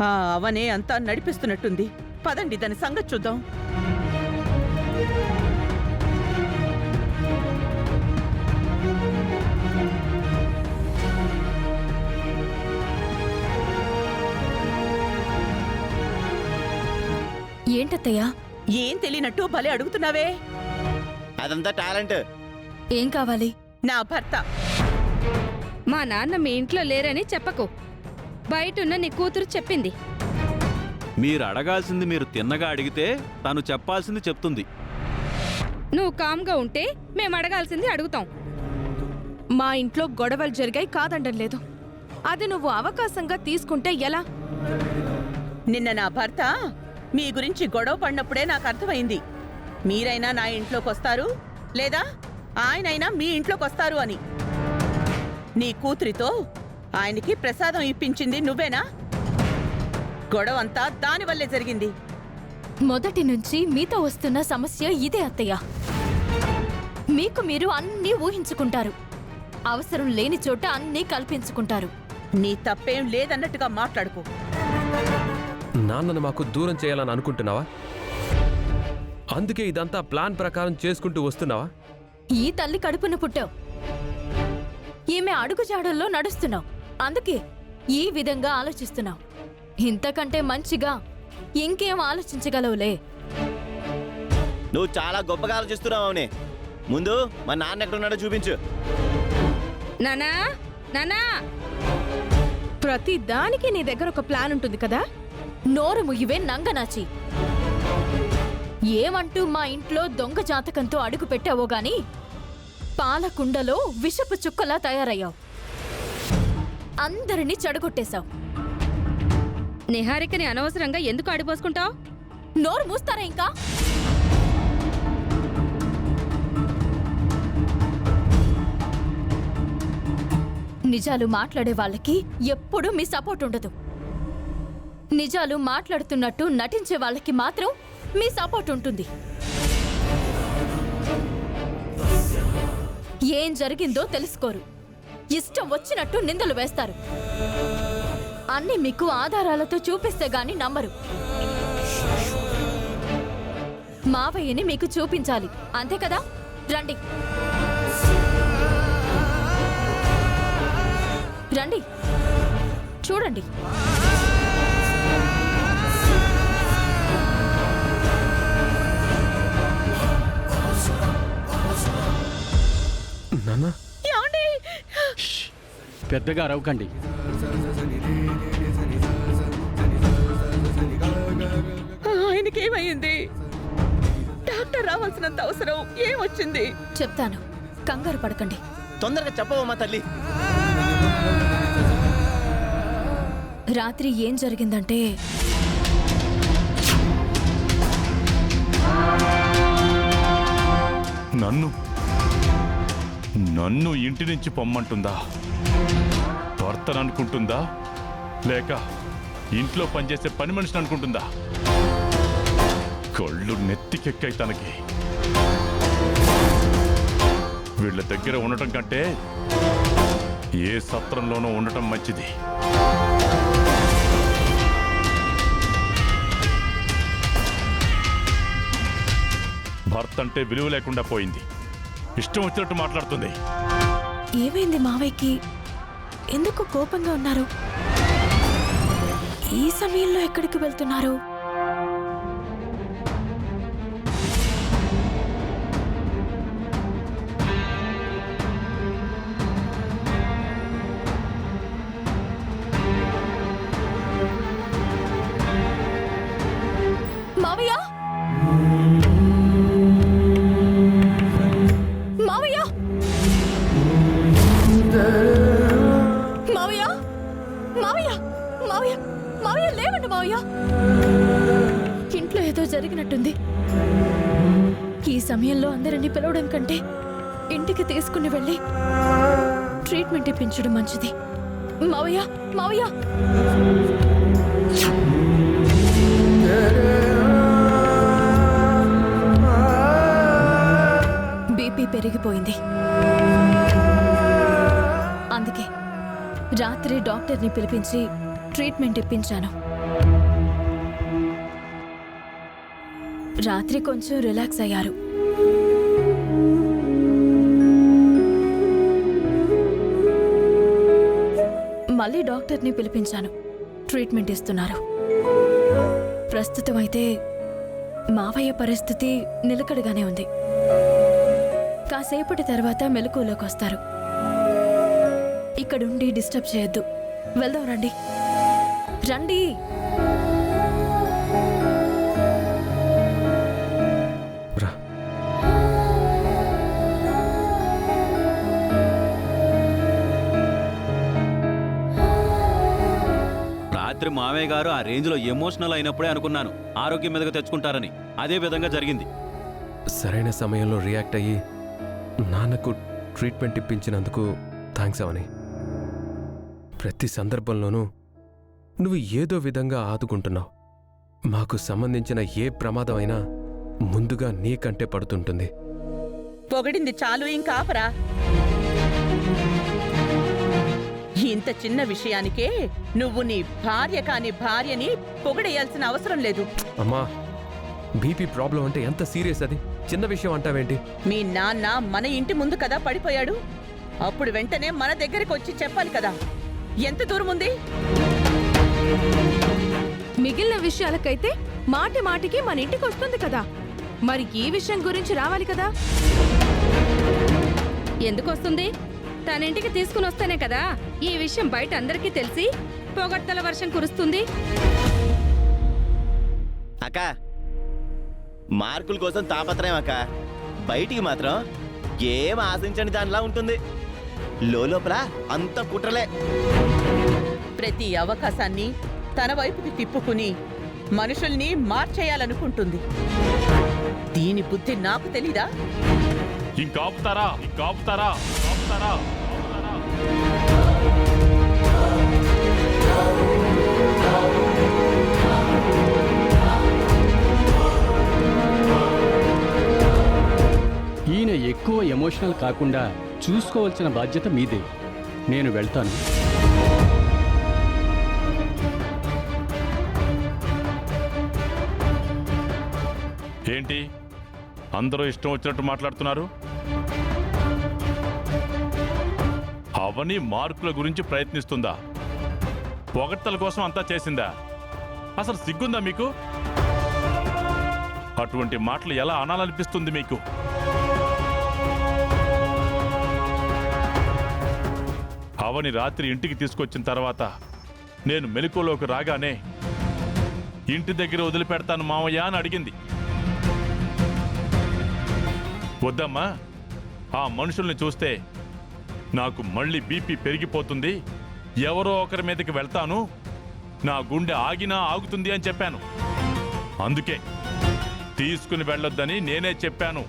అవనే అంతా నడిపిస్తున్నట్టుంది. పదండి దాని సంగతి చూద్దాం. ఏంటత్తయ్యా? ఏం తెలియనట్టు భలే అడుగుతున్నావే. అదంతా టాలెంట్. ఏం కావాలి? నా భర్త. మా నాన్న మీ ఇంట్లో లేరని చెప్పకు. బయటున్న నీ కూతురు చెప్పింది. మీరు అడగాల్సింది మీరు తిన్నగా అడిగితే తను చెప్పాల్సింది చెప్తుంది. నువ్వు కామ్గా ఉంటే మేము అడగాల్సింది అడుగుతాం. మా ఇంట్లో గొడవలు జరిగాయి కాదండం లేదు. అది నువ్వు అవకాశంగా తీసుకుంటే ఎలా? నిన్న నా భర్త మీ గురించి గొడవ పడినప్పుడే నాకు అర్థమైంది. మీరైనా నా ఇంట్లోకొస్తారు, లేదా ఆయనైనా మీ ఇంట్లోకొస్తారు అని. నీ కూతురితో ఆయనకి ప్రసాదం ఇప్పించింది నువ్వేనా? గొడవంతా దానివల్లే జరిగింది. మొదటి నుంచి మీతో వస్తున్న సమస్య ఇదే అత్తయ్య. మీకు మీరు అన్నీ ఊహించుకుంటారు, అవసరం లేని చోట అన్నీ కల్పించుకుంటారు. నీ తప్పేం లేదన్నట్టుగా మాట్లాడుకో. నాన్నను మాకు దూరం చేయాలని అనుకుంటున్నావా? అందుకే ఇదంతా ప్లాన్ ప్రకారం చేసుకుంటూ వస్తున్నావా? ఈ తల్లి కడుపున పుట్టావు, ఈమె అడుగుజాడల్లో నడుస్తున్నావు, అందుకే ఈ విధంగా ఆలోచిస్తున్నావు. ఇంతకంటే మంచిగా ఇంకేం ఆలోచించగలవులే. నువ్వు చాలా గొప్పగా ఆలోచిస్తున్నావు. అవునే, ముందు మా నాన్న ఎక్కడున్నాడో చూపించు. నానా, నానా, ప్రతి దానికి నీ దగ్గర ఒక ప్లాన్ ఉంటుంది కదా. నోరు ముయ్యవే నంగనాచి. ఏమంటూ మా ఇంట్లో దొంగ జాతకంతో అడుగు పెట్టావో గాని పాలకుండలో విషపు చుక్కలా తయారయ్యావు. అందరినీ చెడగొట్టేశావు. నిహారికని అనవసరంగా ఎందుకు అడిపోసుకుంటావు? నోరు మూస్తారా ఇంకా? నిజాలు మాట్లాడే వాళ్ళకి ఎప్పుడూ మీ సపోర్ట్ ఉండదు. నిజాలు మాట్లాడుతున్నట్టు నటించే వాళ్ళకి మాత్రం మీ సపోర్ట్ ఉంటుంది. ఏం జరిగిందో తెలుసుకోరు, ఇష్టం వచ్చినట్టు నిందలు వేస్తారు. అన్నీ మీకు ఆధారాలతో చూపిస్తే గాని నమ్మరు. మావయ్యని మీకు చూపించాలి, అంతే కదా? రండి రండి, చూడండి. నాన్న, ఏమండి? పెద్దగా అరవకండి. ఆయనకేమైంది? డాక్టర్ రావాల్సినంత అవసరం ఏమొచ్చింది? చెప్తాను, కంగారు పడకండి. తొందరగా చెప్పవమ్మా తల్లి. రాత్రి ఏం జరిగిందంటే, నన్ను ఇంటి నుంచి పొమ్మంటుందా? భర్తను అనుకుంటుందా, లేక ఇంట్లో పనిచేసే పని మనిషిని అనుకుంటుందా? కళ్ళు నెత్తికెక్కాయి తనకి. వీళ్ళ దగ్గర ఉండటం కంటే ఏ సత్రంలోనూ ఉండటం మంచిది. భర్త అంటే విలువ లేకుండా పోయింది. ఇష్టం వచ్చినట్టు మాట్లాడుతుంది. ఏమైంది మావయ్యకి? ఎందుకు కోపంగా ఉన్నారు? ఈ సమయంలో ఎక్కడికి వెళ్తున్నారు? మావయ్య, మావయ్య, మావయ్య, మావయ్య, మావయ్య, మావయ్య, లేవండి మావయ్య. ఇంట్లో ఏదో జరిగినట్టుంది. ఈ సమయంలో అందరినీ పిలవడం కంటే ఇంటికి తీసుకుని వెళ్ళి ట్రీట్మెంట్ ఇప్పించడం మంచిది. మావయ్య, మావయ్య. బీపీ పెరిగిపోయింది. అందుకే రాత్రి డాక్టర్ని పిలిపించి ట్రీట్మెంట్ ఇప్పించాను. రాత్రి కొంచెం రిలాక్స్ అయ్యారు. మళ్ళీ డాక్టర్ని పిలిపించాను. ట్రీట్మెంట్ ఇస్తున్నారు. ప్రస్తుతం అయితే మావయ్య పరిస్థితి నిలకడగానే ఉంది. కాసేపటి తర్వాత మెలకువలోకి వస్తారు. ఇక్కడుండి డిస్టర్బ్ చేయొద్దు. వెళ్దాం రండి. రండి. రా. రాత్రి మావయ్య గారు ఆ రేంజ్లో ఎమోషనల్ అయినప్పుడే అనుకున్నాను ఆరోగ్యం మీదగా తెచ్చుకుంటారని. అదే విధంగా జరిగింది. సరైన సమయంలో రియాక్ట్ అయ్యి నాన్నకు ట్రీట్మెంట్ ఇప్పించినందుకు థ్యాంక్స్ అవని. ప్రతి సందర్భంలోనూ నువ్వు ఏదో విధంగా ఆదుకుంటున్నావు. మాకు సంబంధించిన ఏ ప్రమాదం అయినా ముందుగా నీకంటే పడుతుంటుంది. పొగిడింది చాలు, ఇంకా ఆపరా. ఇంత చిన్న విషయానికే నువ్వు నీ భార్య కాని భార్యని పొగిడేయాల్సిన అవసరం లేదు. అమ్మా, బీపీ ప్రాబ్లం అంటే ఎంత సీరియస్ అది? చిన్న విషయం అంటావేంటి? మీ నాన్న మన ఇంటి ముందు కదా పడిపోయాడు. అప్పుడు వెంటనే మన దగ్గరికి వచ్చి చెప్పాలి కదా. ఎంత దూరం ఉంది? మిగిలిన విషయాలకైతే మాటి మాటికి మన ఇంటికి వస్తుంది కదా, మరి ఈ విషయం గురించి రావాలి కదా. ఎందుకు వస్తుంది? తన ఇంటికి తీసుకుని వస్తేనే కదా ఈ విషయం బయట అందరికీ తెలిసి పొగడ్తల వర్షం కురుస్తుంది. అక్క, మార్కుల కోసం తాపత్రయం అక్క. బయటికి మాత్రం ఏం ఆశించని దానిలా ఉంటుంది. లోపల అంత కుట్రలే. ప్రతి అవకాశాన్ని తన వైపుకి తిప్పుకుని మనుషుల్ని మార్చేయాలనుకుంటుంది. దీని బుద్ధి నాకు తెలీదా? ఇంకాపుతారా? ఈయన ఎక్కువ ఎమోషనల్ కాకుండా చూసుకోవాల్సిన బాధ్యత మీదే. నేను వెళ్తాను. ఏంటి అందరూ ఇష్టం వచ్చినట్టు మాట్లాడుతున్నారు? అవని మార్కుల గురించి ప్రయత్నిస్తుందా? పొగడ్తల కోసం అంతా చేసిందా? అసలు సిగ్గుందా మీకు? అటువంటి మాటలు ఎలా అనాలనిపిస్తుంది మీకు? అవని రాత్రి ఇంటికి తీసుకొచ్చిన తర్వాత నేను మెలకువలోకి రాగానే ఇంటి దగ్గర వదిలిపెడతాను మావయ్య అని అడిగింది. వద్దమ్మా, ఆ మనుషుల్ని చూస్తే నాకు మళ్ళీ బీపీ పెరిగిపోతుంది, ఎవరో ఒకరి మీదకి వెళ్తాను, నా గుండె ఆగినా ఆగుతుంది అని చెప్పాను. అందుకే తీసుకుని వెళ్ళొద్దని నేనే చెప్పాను.